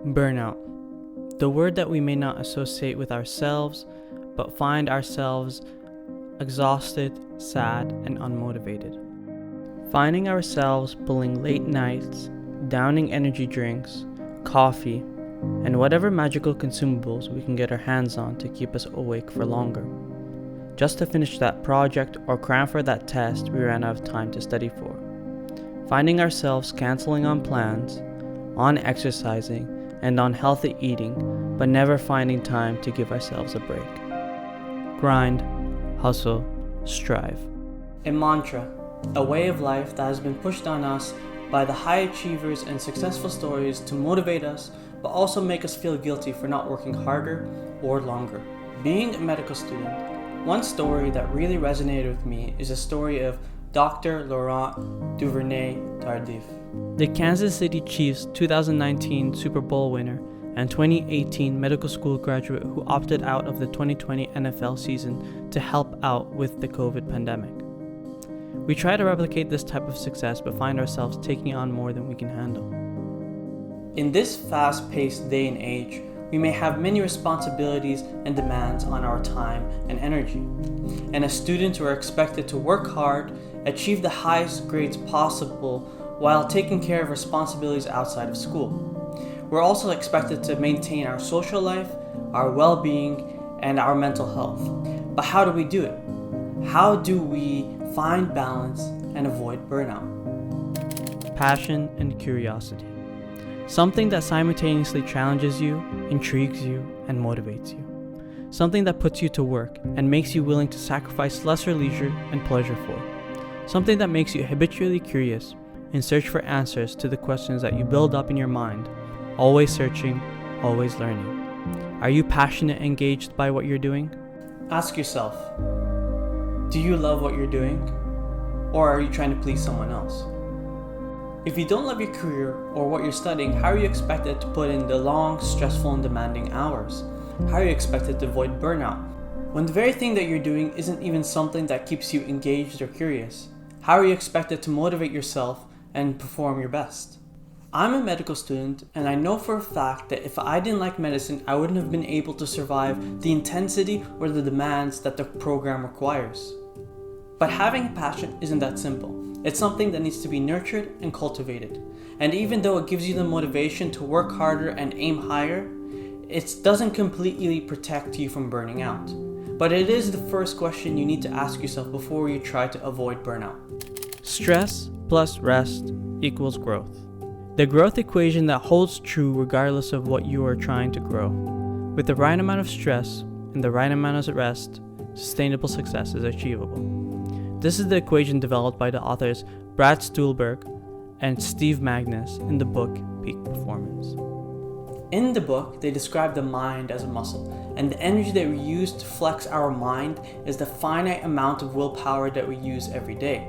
Burnout, the word that we may not associate with ourselves, but find ourselves exhausted, sad, and unmotivated. Finding ourselves pulling late nights, downing energy drinks, coffee, and whatever magical consumables we can get our hands on to keep us awake for longer, just to finish that project or cram for that test we ran out of time to study for. Finding ourselves canceling on plans, on exercising, and on healthy eating, but never finding time to give ourselves a break. Grind, hustle, strive. A mantra, a way of life that has been pushed on us by the high achievers and successful stories to motivate us, but also make us feel guilty for not working harder or longer. Being a medical student, one story that really resonated with me is a story of Dr. Laurent Duvernay-Tardif, the Kansas City Chiefs 2019 Super Bowl winner and 2018 medical school graduate who opted out of the 2020 NFL season to help out with the COVID pandemic. We try to replicate this type of success but find ourselves taking on more than we can handle. In this fast-paced day and age, we may have many responsibilities and demands on our time and energy. And as students, we're expected to work hard, achieve the highest grades possible while taking care of responsibilities outside of school. We're also expected to maintain our social life, our well-being, and our mental health. But how do we do it? How do we find balance and avoid burnout? Passion and curiosity. Something that simultaneously challenges you, intrigues you, and motivates you. Something that puts you to work and makes you willing to sacrifice lesser leisure and pleasure for. Something that makes you habitually curious in search for answers to the questions that you build up in your mind, always searching, always learning. Are you passionate and engaged by what you're doing? Ask yourself, do you love what you're doing? Or are you trying to please someone else? If you don't love your career or what you're studying, how are you expected to put in the long, stressful, and demanding hours? How are you expected to avoid burnout when the very thing that you're doing isn't even something that keeps you engaged or curious? How are you expected to motivate yourself and perform your best? I'm a medical student, and I know for a fact that if I didn't like medicine, I wouldn't have been able to survive the intensity or the demands that the program requires. But having a passion isn't that simple. It's something that needs to be nurtured and cultivated. And even though it gives you the motivation to work harder and aim higher, it doesn't completely protect you from burning out. But it is the first question you need to ask yourself before you try to avoid burnout. Stress plus rest equals growth. The growth equation that holds true regardless of what you are trying to grow. With the right amount of stress and the right amount of rest, sustainable success is achievable. This is the equation developed by the authors Brad Stulberg and Steve Magnus in the book Peak Performance. In the book, they describe the mind as a muscle, and the energy that we use to flex our mind is the finite amount of willpower that we use every day.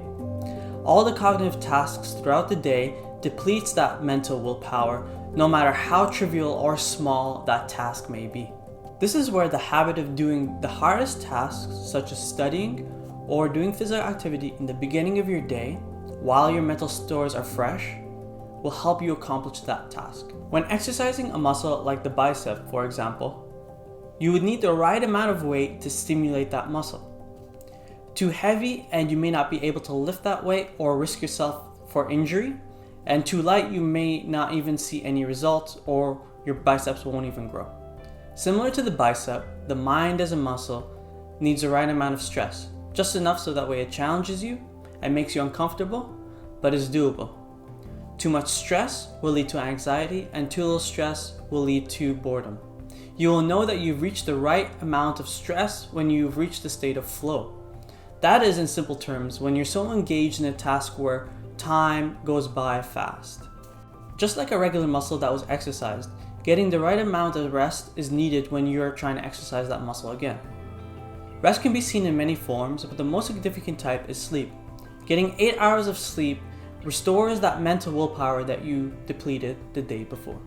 All the cognitive tasks throughout the day depletes that mental willpower, no matter how trivial or small that task may be. This is where the habit of doing the hardest tasks, such as studying or doing physical activity in the beginning of your day, while your mental stores are fresh, will help you accomplish that task. When exercising a muscle like the bicep, for example, you would need the right amount of weight to stimulate that muscle. Too heavy and you may not be able to lift that weight or risk yourself for injury, and too light you may not even see any results or your biceps won't even grow. Similar to the bicep, the mind as a muscle needs the right amount of stress, just enough so that way it challenges you and makes you uncomfortable, but is doable. Too much stress will lead to anxiety, and too little stress will lead to boredom. You will know that you've reached the right amount of stress when you've reached the state of flow. That is, in simple terms, when you're so engaged in a task where time goes by fast. Just like a regular muscle that was exercised, getting the right amount of rest is needed when you're trying to exercise that muscle again. Rest can be seen in many forms, but the most significant type is sleep. Getting 8 hours of sleep restores that mental willpower that you depleted the day before.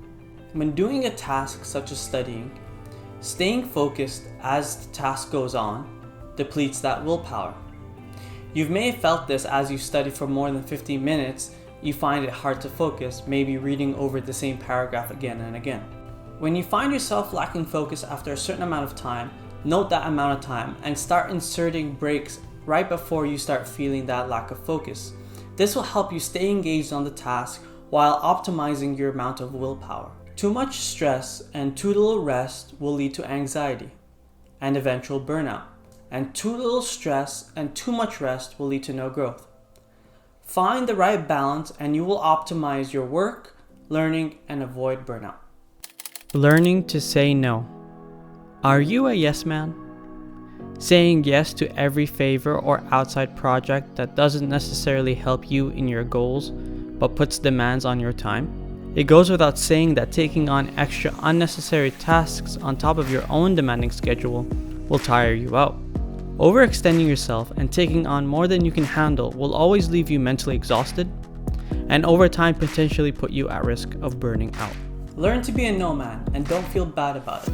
When doing a task such as studying, staying focused as the task goes on depletes that willpower. You may have felt this as you study for more than 15 minutes, you find it hard to focus, maybe reading over the same paragraph again and again. When you find yourself lacking focus after a certain amount of time, note that amount of time and start inserting breaks right before you start feeling that lack of focus. This will help you stay engaged on the task while optimizing your amount of willpower. Too much stress and too little rest will lead to anxiety and eventual burnout. And too little stress and too much rest will lead to no growth. Find the right balance and you will optimize your work, learning, and avoid burnout. Learning to say no. Are you a yes man? Saying yes to every favor or outside project that doesn't necessarily help you in your goals, but puts demands on your time? It goes without saying that taking on extra unnecessary tasks on top of your own demanding schedule will tire you out. Overextending yourself and taking on more than you can handle will always leave you mentally exhausted and over time potentially put you at risk of burning out. Learn to be a no man and don't feel bad about it.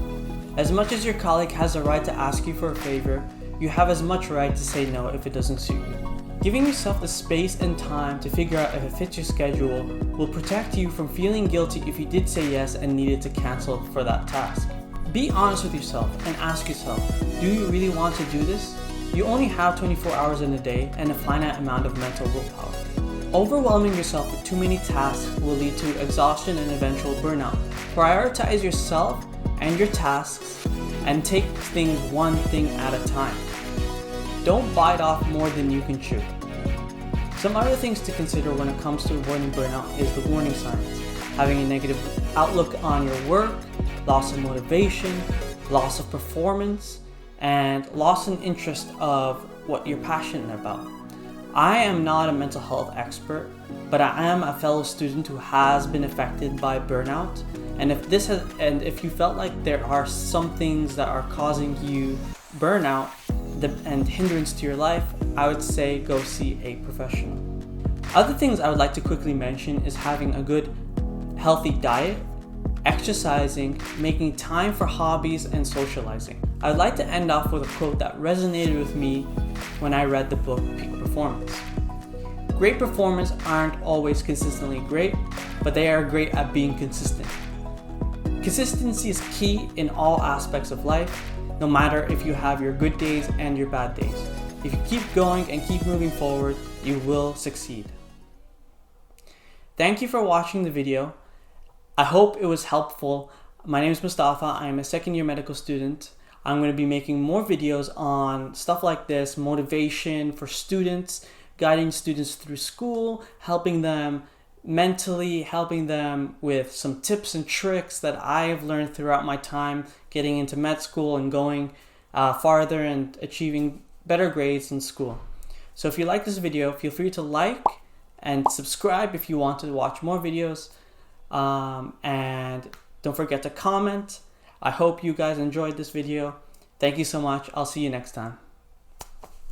As much as your colleague has a right to ask you for a favor, you have as much right to say no if it doesn't suit you. Giving yourself the space and time to figure out if it fits your schedule will protect you from feeling guilty if you did say yes and needed to cancel for that task. Be honest with yourself and ask yourself, do you really want to do this? You only have 24 hours in a day and a finite amount of mental willpower. Overwhelming yourself with too many tasks will lead to exhaustion and eventual burnout. Prioritize yourself and your tasks and take things one thing at a time. Don't bite off more than you can chew. Some other things to consider when it comes to avoiding burnout is the warning signs. Having a negative outlook on your work, loss of motivation, loss of performance, and loss in interest of what you're passionate about. I am not a mental health expert, but I am a fellow student who has been affected by burnout. And if you felt like there are some things that are causing you burnout and hindrance to your life, I would say go see a professional. Other things I would like to quickly mention is having a good, healthy diet, exercising, making time for hobbies, and socializing. I would like to end off with a quote that resonated with me when I read the book Peak Performance. Great performers aren't always consistently great, but they are great at being consistent. Consistency is key in all aspects of life, no matter if you have your good days and your bad days. If you keep going and keep moving forward, you will succeed. Thank you for watching the video. I hope it was helpful. My name is Mustafa. I am a second-year medical student. I'm going to be making more videos on stuff like this, motivation for students, guiding students through school, helping them mentally, helping them with some tips and tricks that I've learned throughout my time getting into med school and going farther and achieving better grades in school. So if you like this video, feel free to like and subscribe if you want to watch more videos. And don't forget to comment. I hope you guys enjoyed this video. Thank you so much. I'll see you next time.